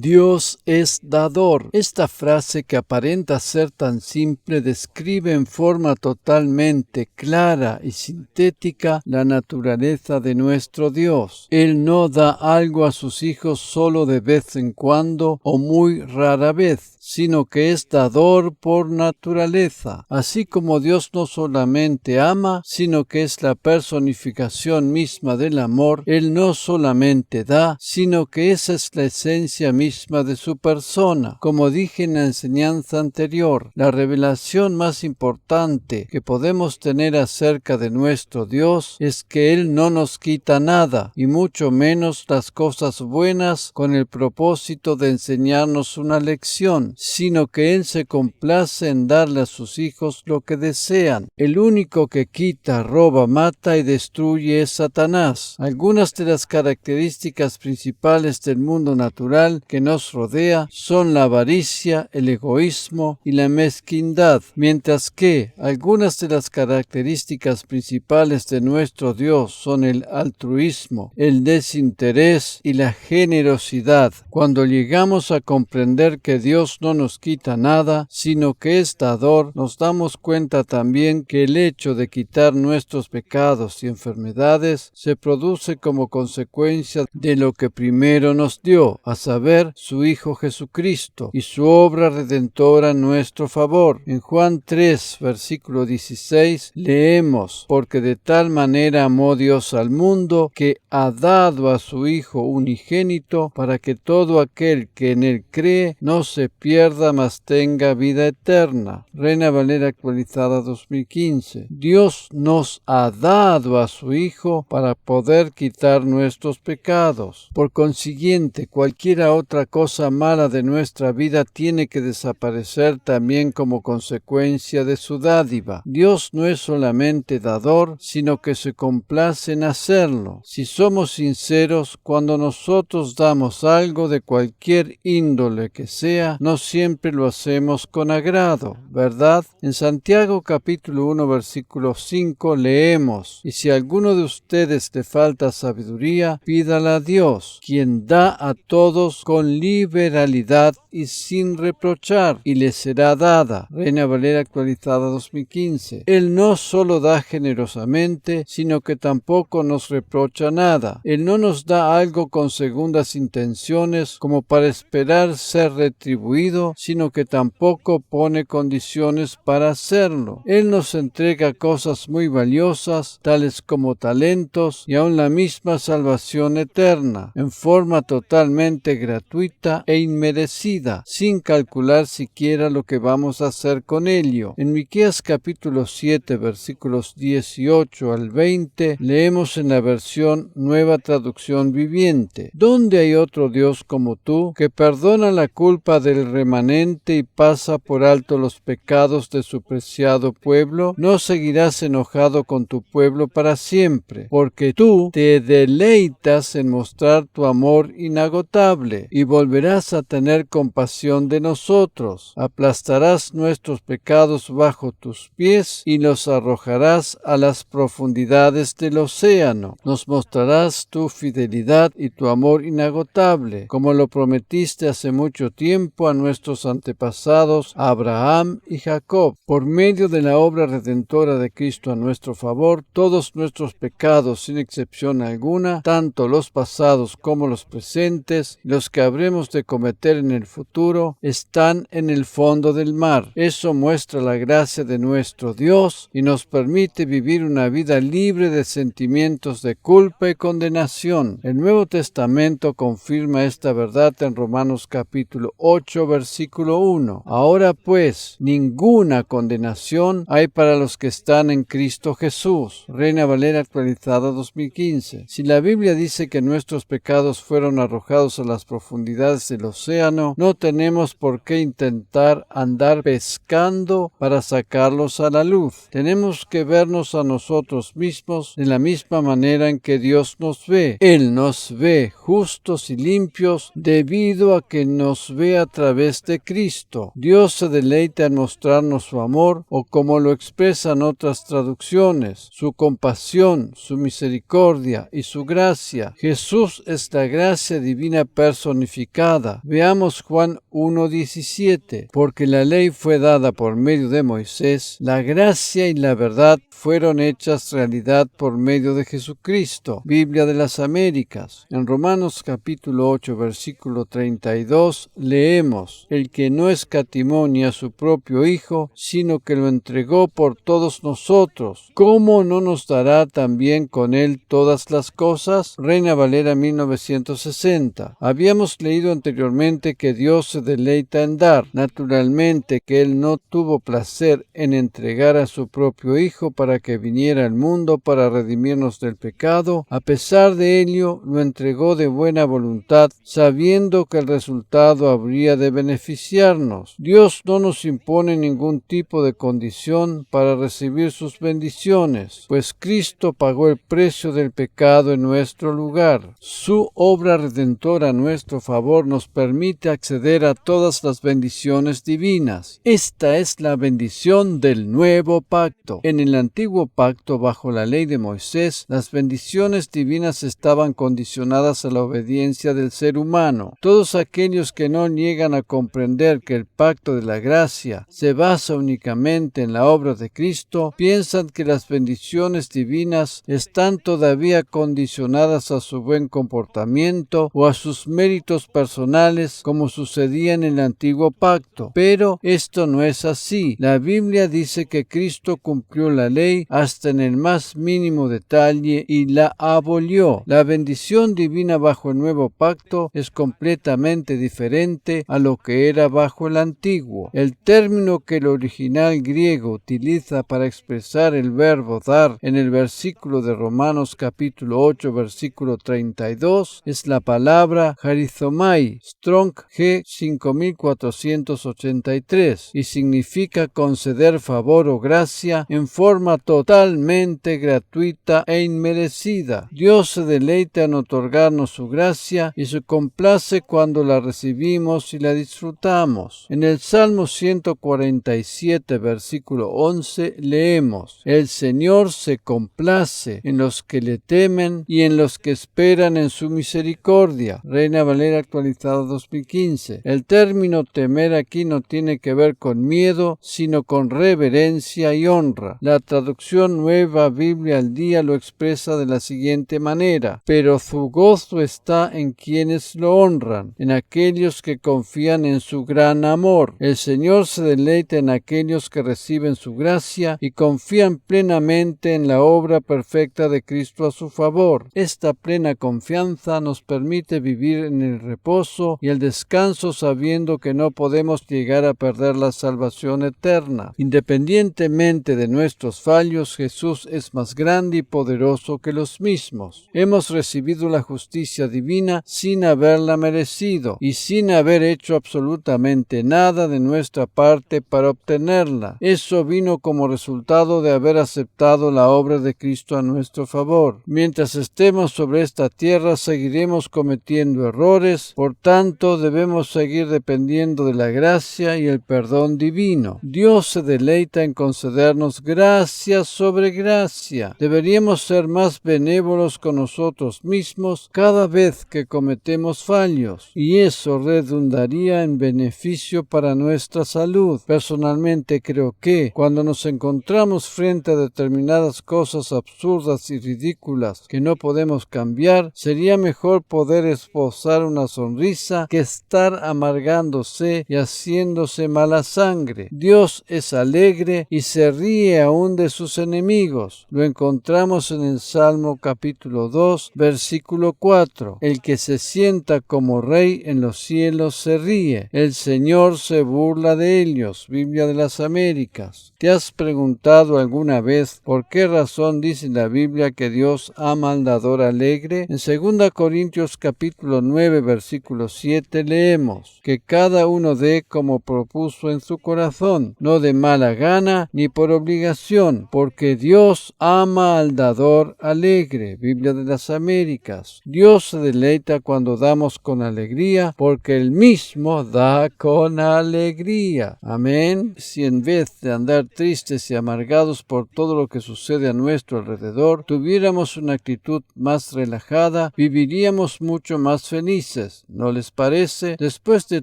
Dios es dador. Esta frase, que aparenta ser tan simple, describe en forma totalmente clara y sintética la naturaleza de nuestro Dios. Él no da algo a sus hijos solo de vez en cuando o muy rara vez, sino que es dador por naturaleza. Así como Dios no solamente ama, sino que es la personificación misma del amor, Él no solamente da, sino que esa es la esencia misma de su persona. Como dije en la enseñanza anterior, la revelación más importante que podemos tener acerca de nuestro Dios es que Él no nos quita nada, y mucho menos las cosas buenas con el propósito de enseñarnos una lección, sino que Él se complace en darle a sus hijos lo que desean. El único que quita, roba, mata y destruye es Satanás. Algunas de las características principales del mundo natural que nos rodea son la avaricia, el egoísmo y la mezquindad, mientras que algunas de las características principales de nuestro Dios son el altruismo, el desinterés y la generosidad. Cuando llegamos a comprender que Dios no nos quita nada, sino que es dador, nos damos cuenta también que el hecho de quitar nuestros pecados y enfermedades se produce como consecuencia de lo que primero nos dio, a saber, su Hijo Jesucristo y su obra redentora en nuestro favor. En Juan 3, versículo 16, leemos: porque de tal manera amó Dios al mundo, que ha dado a su Hijo unigénito, para que todo aquel que en él cree no se pierda, mas tenga vida eterna. Reina Valera actualizada 2015. Dios nos ha dado a su Hijo para poder quitar nuestros pecados. Por consiguiente, cualquiera otra cosa mala de nuestra vida tiene que desaparecer también como consecuencia de su dádiva. Dios no es solamente dador, sino que se complace en hacerlo. Si somos sinceros, cuando nosotros damos algo de cualquier índole que sea, no siempre lo hacemos con agrado, ¿verdad? En Santiago capítulo 1 versículo 5 leemos: y si a alguno de ustedes le falta sabiduría, pídala a Dios, quien da a todos con liberalidad y sin reprochar, y le será dada. Reina Valera actualizada 2015. Él no solo da generosamente, sino que tampoco nos reprocha nada. Él no nos da algo con segundas intenciones como para esperar ser retribuido, sino que tampoco pone condiciones para hacerlo. Él nos entrega cosas muy valiosas, tales como talentos y aun la misma salvación eterna, en forma totalmente gratuita e inmerecida, sin calcular siquiera lo que vamos a hacer con ello. En Miqueas capítulo 7, versículos 18 al 20, leemos en la versión Nueva Traducción Viviente: ¿dónde hay otro Dios como tú, que perdona la culpa del remanente y pasa por alto los pecados de su preciado pueblo? No seguirás enojado con tu pueblo para siempre, porque tú te deleitas en mostrar tu amor inagotable, y volverás a tener compasión de nosotros. Aplastarás nuestros pecados bajo tus pies y los arrojarás a las profundidades del océano. Nos mostrarás tu fidelidad y tu amor inagotable, como lo prometiste hace mucho tiempo a nuestros antepasados Abraham y Jacob. Por medio de la obra redentora de Cristo a nuestro favor, todos nuestros pecados, sin excepción alguna, tanto los pasados como los presentes, los que habremos de cometer en el futuro, están en el fondo del mar. Eso muestra la gracia de nuestro Dios y nos permite vivir una vida libre de sentimientos de culpa y condenación. El Nuevo Testamento confirma esta verdad en Romanos capítulo 8, versículo 1. Ahora pues, ninguna condenación hay para los que están en Cristo Jesús. Reina Valera actualizada 2015. Si la Biblia dice que nuestros pecados fueron arrojados a las profundidades del océano, no tenemos por qué intentar andar pescando para sacarlos a la luz. Tenemos que vernos a nosotros mismos de la misma manera en que Dios nos ve. Él nos ve justos y limpios debido a que nos ve a través través de Cristo. Dios se deleita en mostrarnos su amor, o como lo expresan otras traducciones, su compasión, su misericordia y su gracia. Jesús es la gracia divina personificada. Veamos Juan 1:17. Porque la ley fue dada por medio de Moisés, la gracia y la verdad fueron hechas realidad por medio de Jesucristo. Biblia de las Américas. En Romanos capítulo 8, versículo 32, leemos: el que no escatimó ni a su propio Hijo, sino que lo entregó por todos nosotros, ¿cómo no nos dará también con él todas las cosas? Reina Valera 1960. Habíamos leído anteriormente que Dios se deleita en dar. Naturalmente que Él no tuvo placer en entregar a su propio Hijo para que viniera al mundo para redimirnos del pecado. A pesar de ello, lo entregó de buena voluntad, sabiendo que el resultado habría de beneficiarnos. Dios no nos impone ningún tipo de condición para recibir sus bendiciones, pues Cristo pagó el precio del pecado en nuestro lugar. Su obra redentora a nuestro favor nos permite acceder a todas las bendiciones divinas. Esta es la bendición del nuevo pacto. En el antiguo pacto, bajo la ley de Moisés, las bendiciones divinas estaban condicionadas a la obediencia del ser humano. Todos aquellos que no niegan a comprender que el pacto de la gracia se basa únicamente en la obra de Cristo, piensan que las bendiciones divinas están todavía condicionadas a su buen comportamiento o a sus méritos personales, como sucedía en el antiguo pacto. Pero esto no es así. La Biblia dice que Cristo cumplió la ley hasta en el más mínimo detalle y la abolió. La bendición divina bajo el nuevo pacto es completamente diferente a lo que era bajo el antiguo. El término que el original griego utiliza para expresar el verbo dar en el versículo de Romanos capítulo 8, versículo 32 es la palabra charizomai, Strong G 5483, y significa conceder favor o gracia en forma totalmente gratuita e inmerecida. Dios se deleita en otorgarnos su gracia y se complace cuando la recibimos y la disfrutamos. En el Salmo 147, versículo 11, leemos: el Señor se complace en los que le temen y en los que esperan en su misericordia. Reina Valera actualizada 2015. El término temer aquí no tiene que ver con miedo, sino con reverencia y honra. La traducción Nueva Biblia al Día lo expresa de la siguiente manera: pero su gozo está en quienes lo honran, en aquellos que confían en su gran amor. El Señor se deleita en aquellos que reciben su gracia y confían plenamente en la obra perfecta de Cristo a su favor. Esta plena confianza nos permite vivir en el reposo y el descanso, sabiendo que no podemos llegar a perder la salvación eterna. Independientemente de nuestros fallos, Jesús es más grande y poderoso que los mismos. Hemos recibido la justicia divina sin haberla merecido y sin haber hecho absolutamente nada de nuestra parte para obtenerla. Eso vino como resultado de haber aceptado la obra de Cristo a nuestro favor. Mientras estemos sobre esta tierra, seguiremos cometiendo errores, por tanto debemos seguir dependiendo de la gracia y el perdón divino. Dios se deleita en concedernos gracia sobre gracia. Deberíamos ser más benévolos con nosotros mismos cada vez que cometemos fallos, y eso redundaría en beneficio para nuestra salud. Personalmente creo que cuando nos encontramos frente a determinadas cosas absurdas y ridículas que no podemos cambiar, sería mejor poder esbozar una sonrisa que estar amargándose y haciéndose mala sangre. Dios es alegre y se ríe aún de sus enemigos. Lo encontramos en el Salmo capítulo 2, versículo 4. El que se sienta como rey en los cielos se ríe. El Señor se burla de ellos. Biblia de las Américas. ¿Te has preguntado alguna vez por qué razón dice la Biblia que Dios ama al dador alegre? En 2 Corintios capítulo 9, versículo 7 leemos: que cada uno dé como propuso en su corazón, no de mala gana ni por obligación, porque Dios ama al dador alegre. Biblia de las Américas. Dios se deleita cuando damos con alegría, porque Él mismo ánimo, da con alegría. Amén. Si en vez de andar tristes y amargados por todo lo que sucede a nuestro alrededor, tuviéramos una actitud más relajada, viviríamos mucho más felices. ¿No les parece? Después de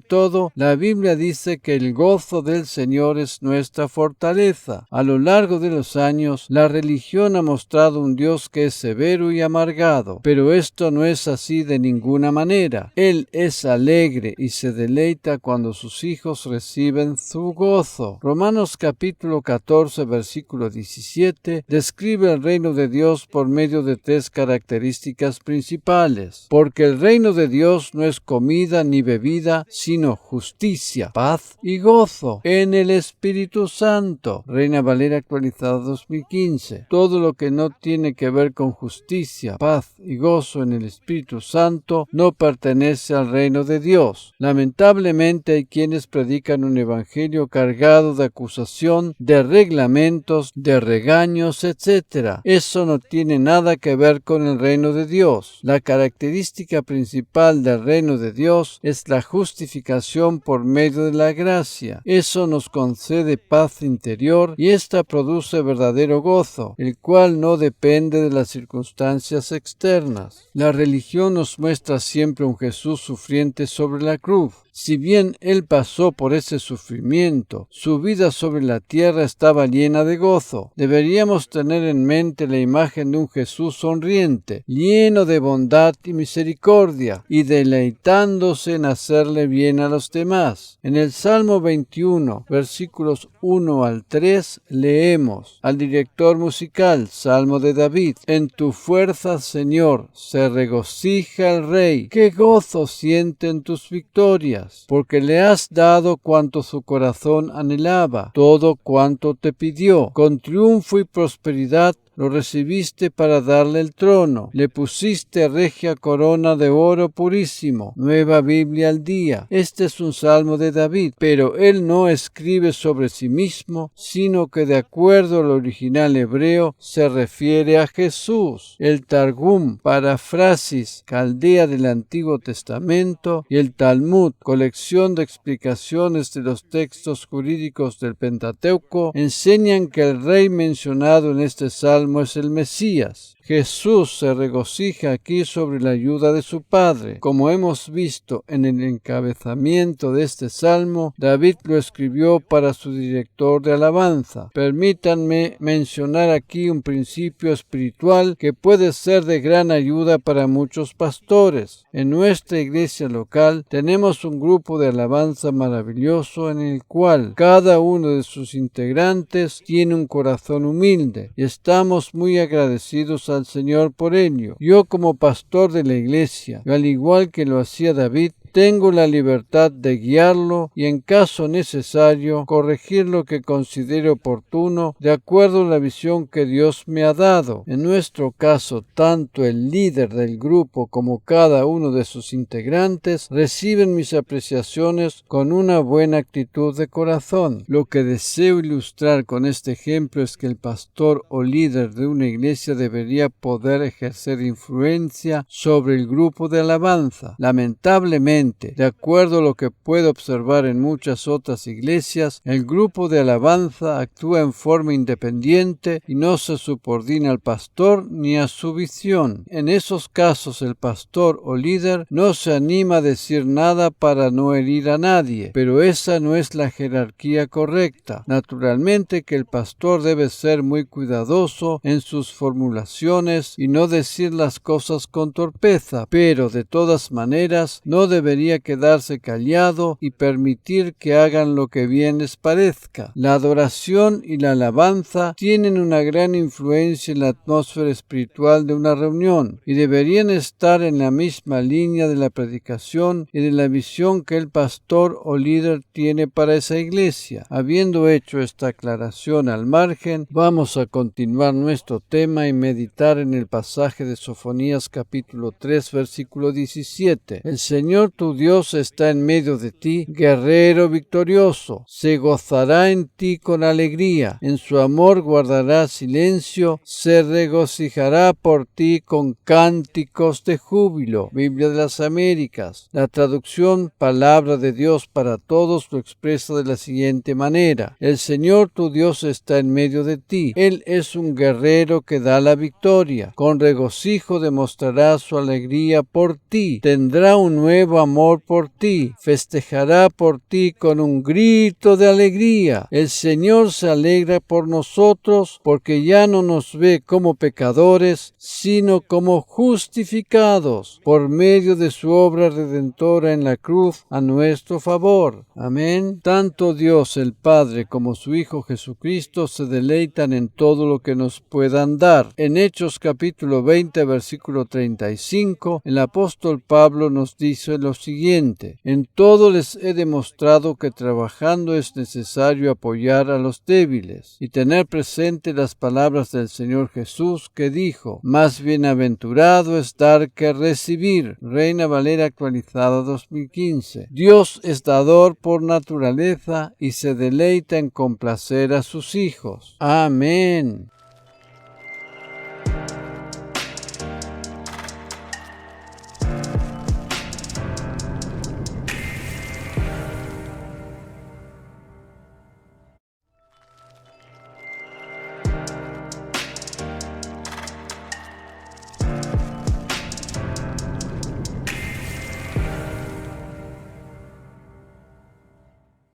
todo, la Biblia dice que el gozo del Señor es nuestra fortaleza. A lo largo de los años, la religión ha mostrado un Dios que es severo y amargado, pero esto no es así de ninguna manera. Él es alegre y se deleita cuando sus hijos reciben su gozo. Romanos capítulo 14, versículo 17, describe el reino de Dios por medio de tres características principales. Porque el reino de Dios no es comida ni bebida, sino justicia, paz y gozo en el Espíritu Santo. Reina Valera actualizada 2015. Todo lo que no tiene que ver con justicia, paz y gozo en el Espíritu Santo no pertenece al reino de Dios. Lamentablemente hay quienes predican un evangelio cargado de acusación, de reglamentos, de regaños, etc. Eso no tiene nada que ver con el reino de Dios. La característica principal del reino de Dios es la justificación por medio de la gracia. Eso nos concede paz interior y esta produce verdadero gozo, el cual no depende de las circunstancias externas. La religión nos muestra siempre un Jesús sufriente sobre la cruz. Si bien Él pasó por ese sufrimiento, su vida sobre la tierra estaba llena de gozo. Deberíamos tener en mente la imagen de un Jesús sonriente, lleno de bondad y misericordia, y deleitándose en hacerle bien a los demás. En el Salmo 21, versículos 1 al 3, leemos al director musical, Salmo de David: En tu fuerza, Señor, se regocija el Rey. ¡Qué gozo siente en tus victorias! Porque le has dado cuanto su corazón anhelaba, todo cuanto te pidió. Con triunfo y prosperidad lo recibiste para darle el trono. Le pusiste regia corona de oro purísimo. Nueva Biblia al día. Este es un salmo de David, pero él no escribe sobre sí mismo, sino que de acuerdo al original hebreo se refiere a Jesús. El Targum, paráfrasis caldea del Antiguo Testamento, y el Talmud, colección de explicaciones de los textos jurídicos del Pentateuco, enseñan que el rey mencionado en este salmo es el Mesías. Jesús se regocija aquí sobre la ayuda de su Padre. Como hemos visto en el encabezamiento de este salmo, David lo escribió para su director de alabanza. Permítanme mencionar aquí un principio espiritual que puede ser de gran ayuda para muchos pastores. En nuestra iglesia local tenemos un grupo de alabanza maravilloso en el cual cada uno de sus integrantes tiene un corazón humilde y estamos muy agradecidos al Señor por ello. Yo, como pastor de la iglesia, al igual que lo hacía David, tengo la libertad de guiarlo y, en caso necesario, corregir lo que considere oportuno de acuerdo a la visión que Dios me ha dado. En nuestro caso, tanto el líder del grupo como cada uno de sus integrantes reciben mis apreciaciones con una buena actitud de corazón. Lo que deseo ilustrar con este ejemplo es que el pastor o líder de una iglesia debería poder ejercer influencia sobre el grupo de alabanza. Lamentablemente, de acuerdo a lo que puedo observar en muchas otras iglesias, el grupo de alabanza actúa en forma independiente y no se subordina al pastor ni a su visión. En esos casos, el pastor o líder no se anima a decir nada para no herir a nadie, pero esa no es la jerarquía correcta. Naturalmente que el pastor debe ser muy cuidadoso en sus formulaciones y no decir las cosas con torpeza, pero de todas maneras no debería quedarse callado y permitir que hagan lo que bien les parezca. La adoración y la alabanza tienen una gran influencia en la atmósfera espiritual de una reunión y deberían estar en la misma línea de la predicación y de la visión que el pastor o líder tiene para esa iglesia. Habiendo hecho esta aclaración al margen, vamos a continuar nuestro tema y meditar en el pasaje de Sofonías capítulo 3 versículo 17. El Señor tu Dios está en medio de ti, guerrero victorioso. Se gozará en ti con alegría, en su amor guardará silencio, se regocijará por ti con cánticos de júbilo. Biblia de las Américas. La traducción Palabra de Dios para Todos lo expresa de la siguiente manera: el Señor tu Dios está en medio de ti. Él es un guerrero que da la victoria. Con regocijo demostrará su alegría por ti. Tendrá un nuevo amor por ti. Festejará por ti con un grito de alegría. El Señor se alegra por nosotros porque ya no nos ve como pecadores, sino como justificados por medio de su obra redentora en la cruz a nuestro favor. Amén. Tanto Dios el Padre como su Hijo Jesucristo se deleitan en todo lo que nos puedan dar. En Hechos capítulo 20, versículo 35, el apóstol Pablo nos dice lo siguiente: en todo les he demostrado que trabajando es necesario apoyar a los débiles y tener presente las palabras del Señor Jesús que dijo: más bienaventurado es dar que recibir. Reina Valera actualizada 2015. Dios es dador por naturaleza y se deleita en complacer a sus hijos. Amén.